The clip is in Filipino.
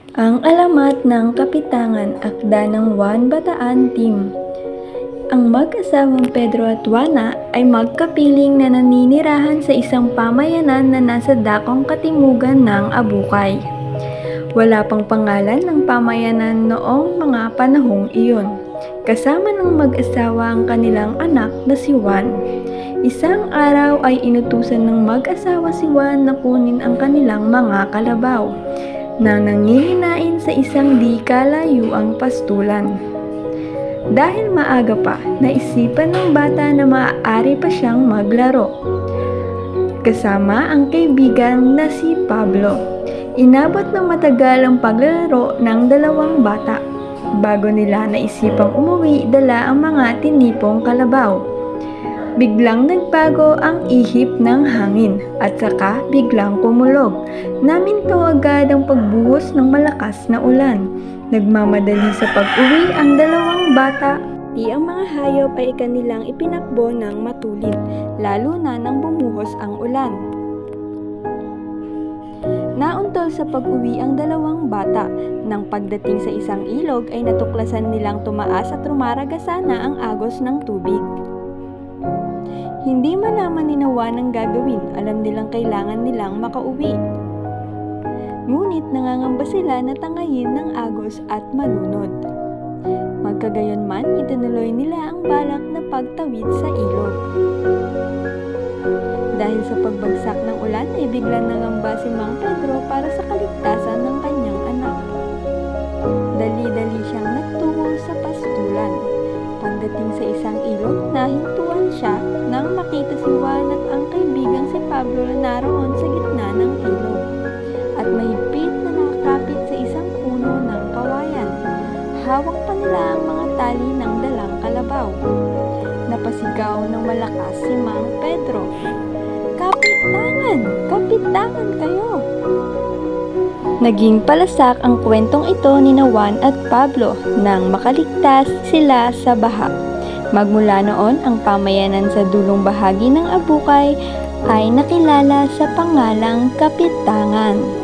Ang alamat ng Kapitangan, akda ng Juan Bataan Team. Ang mag-asawang Pedro at Juana ay magkapiling na naninirahan sa isang pamayanan na nasa dakong katimugan ng Abukay. Wala pang pangalan ng pamayanan noong mga panahong iyon. Kasama ng mag-asawa ang kanilang anak na si Juan. Isang araw ay inutusan ng mag-asawa si Juan na kunin ang kanilang mga kalabaw na nanginginain sa isang di kalayuang pastulan. Dahil maaga pa, naisipan ng bata na maaari pa siyang maglaro. Kasama ang kaibigan na si Pablo. Inabot ng matagal ang paglalaro ng dalawang bata. Bago nila naisipang umuwi, dala ang mga tinipong kalabaw. Biglang nagbago ang ihip ng hangin at saka biglang kumulog. Naminto agad ang pagbuhos ng malakas na ulan. Nagmamadali sa pag-uwi ang dalawang bata. Di ang mga hayop ay kanilang ipinakbo ng matulid, lalo na nang bumuhos ang ulan. Nauntol sa pag-uwi ang dalawang bata. Nang pagdating sa isang ilog ay natuklasan nilang tumaas at rumaragasa na ang agos ng tubig. Hindi malaman ni Juan ang gagawin, alam nilang kailangan nilang makauwi. Ngunit nangangamba sila na tangayin ng agos at malunod. Magkagayunman, itinuloy nila ang balak na pagtawid sa ilog. Dahil sa pagbagsak ng ulan ay biglang nangamba si Mang Pedro para sa kaligtasan ng kanyang anak. Dali-dali siyang nagtungo sa pastulan. Pagdating sa isang ilog, nahintuan siya nang makita si Juan at ang kaibigang si Pablo na naroon sa gitna ng ilog at mahigpit na nakakapit sa isang puno ng kawayan. Hawak pa nila ang mga tali ng dalang kalabaw. Napasigaw ng malakas si Mang Pedro, "Kapitangan! Kapitangan kayo!" Naging palasak ang kwentong ito ni Juan at Pablo nang makaligtas sila sa baha. Magmula noon, ang pamayanan sa dulong bahagi ng Abukay ay nakilala sa pangalang Kapitangan.